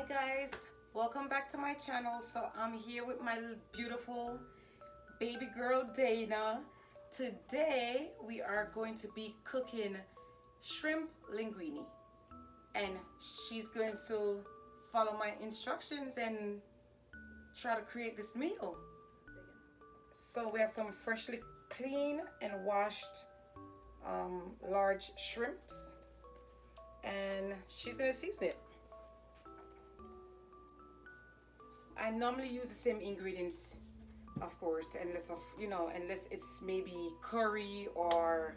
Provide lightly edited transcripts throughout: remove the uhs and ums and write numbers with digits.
guys, welcome back to my channel. So I'm here with my beautiful baby girl Daynah. Today we are going to be cooking shrimp linguine, and she's going to follow my instructions and try to create this meal. So we have some freshly clean and washed large shrimps, and she's gonna season it. I normally use the same ingredients, of course, unless it's maybe curry or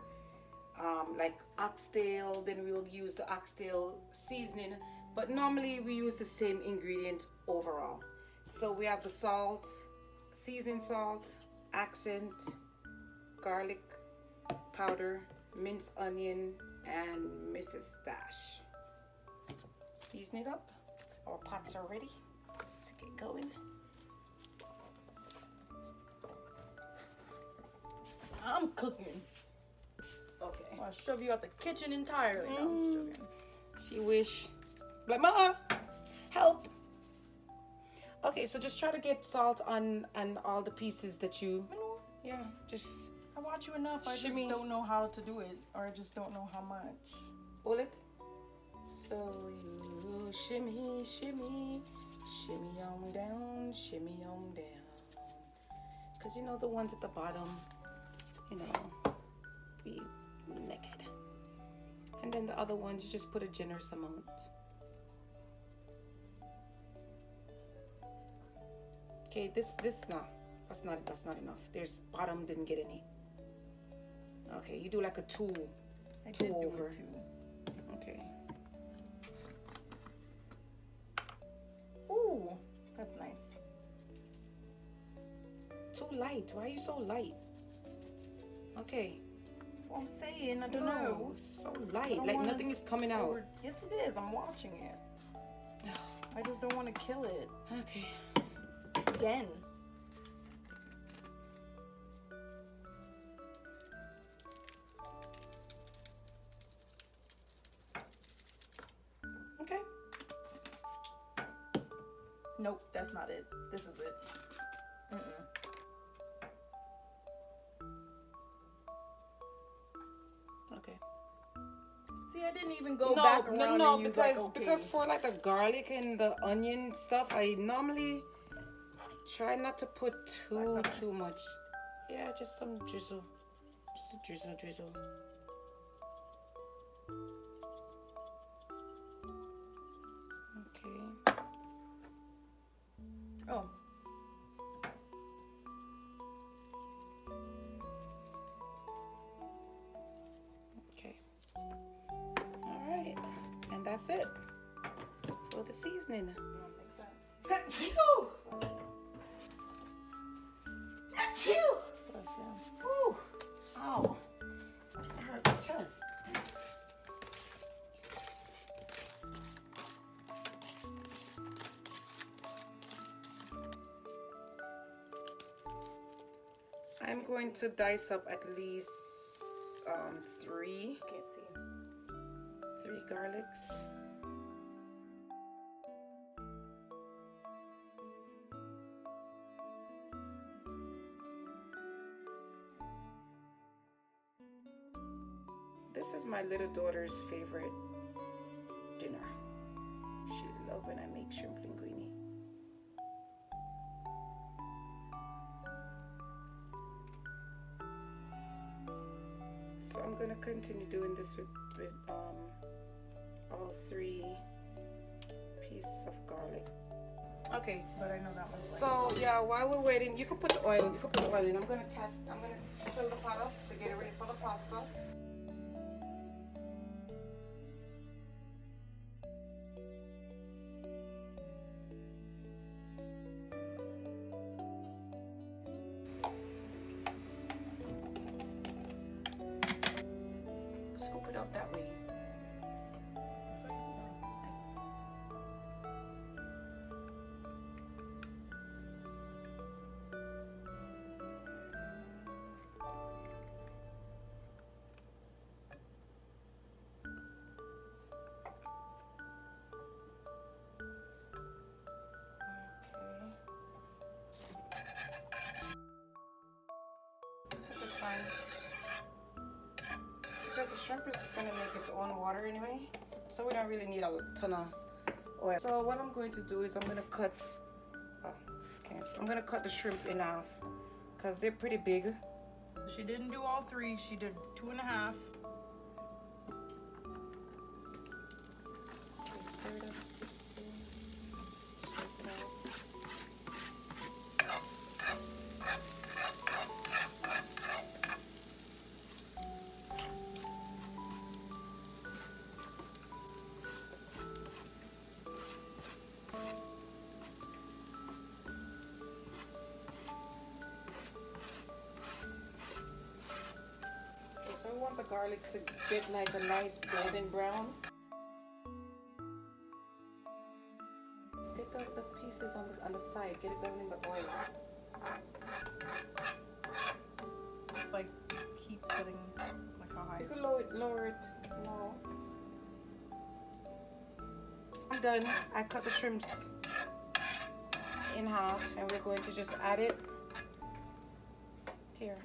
like oxtail, then we'll use the oxtail seasoning. But normally we use the same ingredient overall. So we have the salt, seasoned salt, accent, garlic powder, minced onion, and Mrs. Dash. Season it up. Our pots are ready to get going. I'm cooking. Okay. I'll shove you out the kitchen entirely. No, I'm just joking. She wish. Like, Ma, help. Okay, so just try to get salt on all the pieces that you. Yeah, just. I watch you enough. I Shimmy. just don't know how to do it, or I just don't know how much. Pull it. So you shimmy, shimmy, shimmy on down, shimmy on down. Cause you know the ones at the bottom, be naked. And then the other ones, you just put a generous amount. Okay, this no, that's not enough. There's bottom didn't get any. Okay, you do like a two over. Okay. Ooh, that's nice. Too light. Why are you so light? Okay. That's what I'm saying. I don't know. So light. Like nothing is coming out. Yes, it is. I'm watching it. I just don't want to kill it. Okay. Again. Okay. Nope, that's not it. This is it. Okay. See, I didn't even go back around and use because for like the garlic and the onion stuff, I normally try not to put too much. Yeah, just some drizzle. Just a drizzle. Okay. Oh. Okay. All right. And that's it for the seasoning. Achoo! Ooh. Ow. I hurt my chest. I'm going to dice up at least three garlics. This is my little daughter's favorite dinner. She loves when I make shrimp linguine. So I'm gonna continue doing this with all three pieces of garlic. Okay. But I know that one's like. So yeah, while we're waiting, you can put the oil. In. I'm gonna fill the pot up to get it ready for the pasta. Scoop it up that way. shrimp is gonna make its own water anyway, so we don't really need a ton of oil. So what I'm going to do is I'm gonna cut the shrimp in half because they're pretty big. She didn't do all 3, she did 2.5. So we want the garlic to get like a nice golden brown. Get the pieces on the side, get it down in the oil. Like, keep putting, like, how high? You can lower it. No. I'm done. I cut the shrimps in half and we're going to just add it here.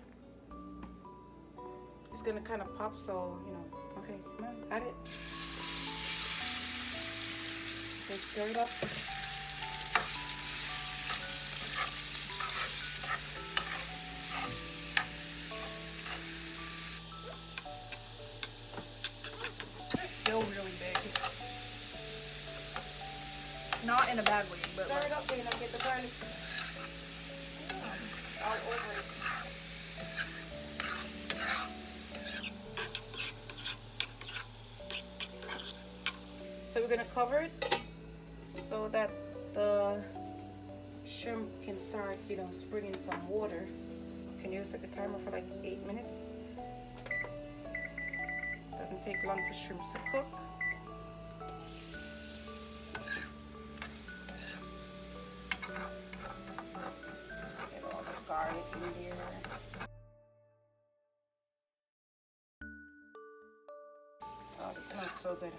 It's gonna kind of pop, so you know. Okay, come on, add it. Okay, stir it up. They're still really big. Not in a bad way, but Stir it up, Daynah. Get the garlic all over it. So we're gonna cover it so that the shrimp can start, you know, springing some water. Can you set the timer for like 8 minutes? Doesn't take long for shrimps to cook. Get all the garlic in there. Oh, this smells so good.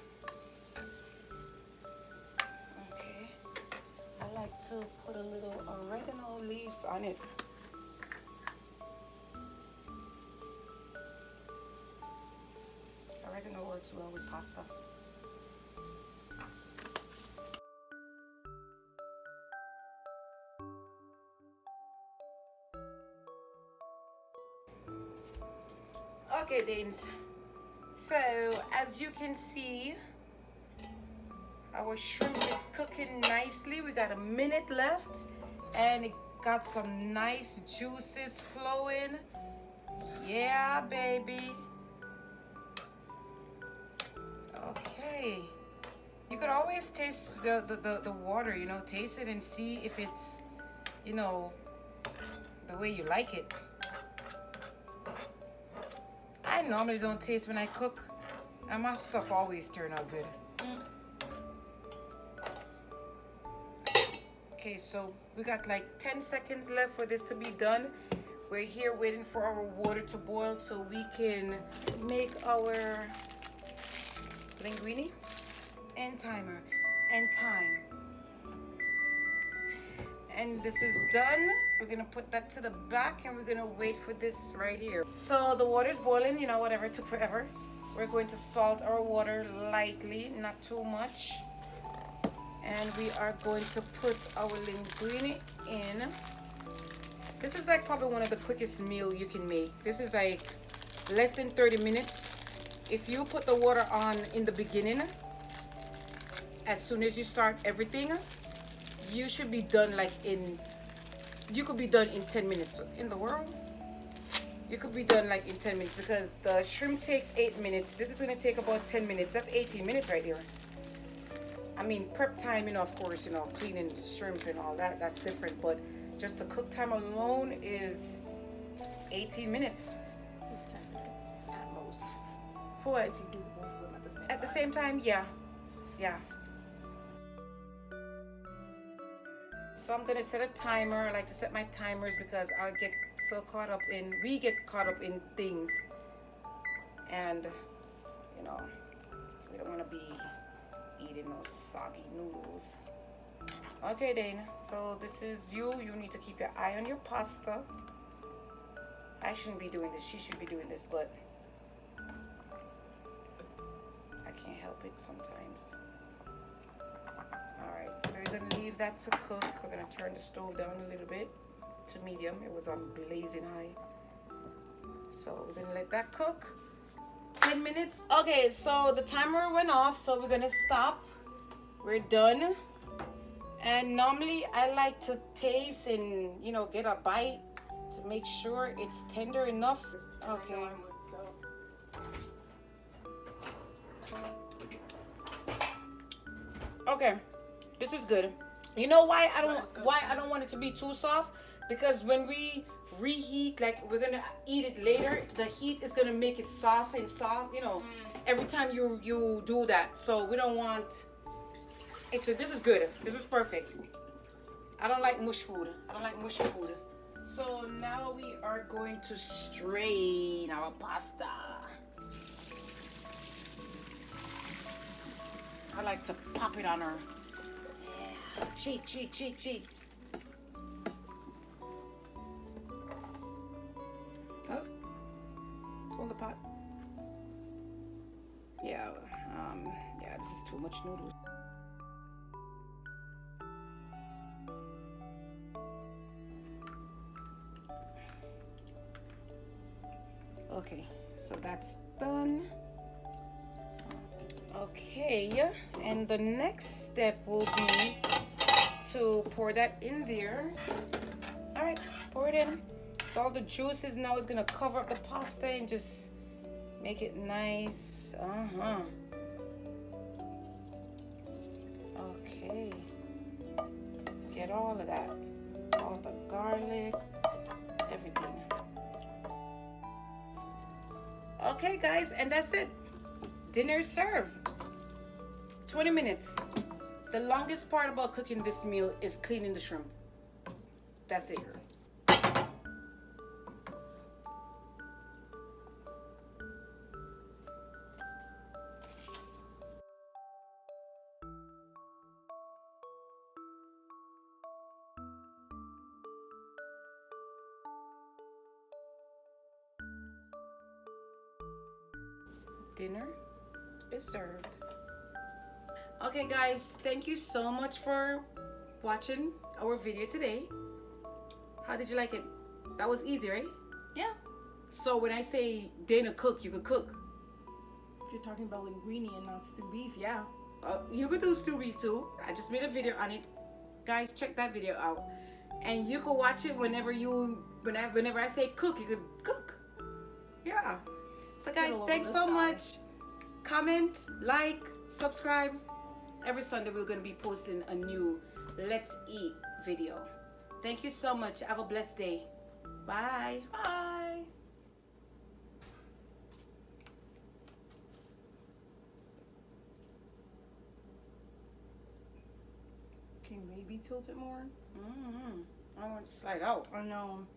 I like to put a little oregano leaves on it. Oregano works well with pasta. Okay, Danes. So, as you can see, our shrimp is cooking nicely. We got a minute left and it got some nice juices flowing. Yeah, baby. Okay. You could always taste the water, you know, taste it and see if it's, you know, the way you like it. I normally don't taste when I cook, and my stuff always turn out good. Okay, so we got like 10 seconds left for this to be done. We're here waiting for our water to boil so we can make our linguine and timer and time. And this is done. We're gonna put that to the back and we're gonna wait for this right here. So the water's boiling, you know, whatever, it took forever. We're going to salt our water lightly, not too much. And we are going to put our linguine in. This is like probably one of the quickest meal you can make. This is like less than 30 minutes. If you put the water on in the beginning, as soon as you start everything, you should be done like you could be done in 10 minutes. In the world, you could be done like in 10 minutes because the shrimp takes 8 minutes. This is gonna take about 10 minutes. That's 18 minutes right here. I mean, prep time, you know, of course, you know, cleaning the shrimp and all that, that's different. But just the cook time alone is 18 minutes. It's 10 minutes at most. For what? If you do both of them at the same time. At the same time, yeah. Yeah. So I'm gonna set a timer. I like to set my timers because I get so caught up in, we get caught up in things. And, you know, we don't wanna be eating those soggy noodles. Okay, Daynah, so this is you need to keep your eye on your pasta. I shouldn't be doing this, she should be doing this, but it sometimes. Alright, so we're gonna leave that to cook. We're gonna turn the stove down a little bit to medium. It was on blazing high. So we're gonna let that cook 10 minutes. Okay, so the timer went off, so we're gonna stop. We're done. And normally I like to taste and, you know, get a bite to make sure it's tender enough. Okay. Okay, this is good. You know why I don't want it to be too soft? Because when we reheat, like we're gonna eat it later, the heat is gonna make it soft and soft. You know, every time you do that. So we don't want it to. This is good. This is perfect. I don't like mush food. I don't like mushy food. So now we are going to strain our pasta. I like to pop it on her. Yeah. Shake, shake, shake, shake. Oh. Hold the pot. Yeah, yeah, this is too much noodles. Okay, so that's done. Okay, and the next step will be to pour that in there. All right, pour it in. So all the juices now is gonna cover up the pasta and just make it nice. Okay, get all of that, all the garlic, everything. Okay, guys, and that's it. Dinner is served. 20 minutes. The longest part about cooking this meal is cleaning the shrimp. That's it. Dinner is served. Okay, guys, thank you so much for watching our video today. How did you like it? That was easy, right? Yeah. So when I say Daynah cook, you could cook. If you're talking about linguine and not stewed beef, yeah. You could do stew beef too. I just made a video on it. Guys, check that video out. And you can watch it whenever I say cook, you could cook. Yeah. So guys, thanks so much. Comment, like, subscribe. Every Sunday we're going to be posting a new Let's Eat video. Thank you so much. Have a blessed day. Bye. Bye. Can you maybe tilt it more? I want to slide out. I know.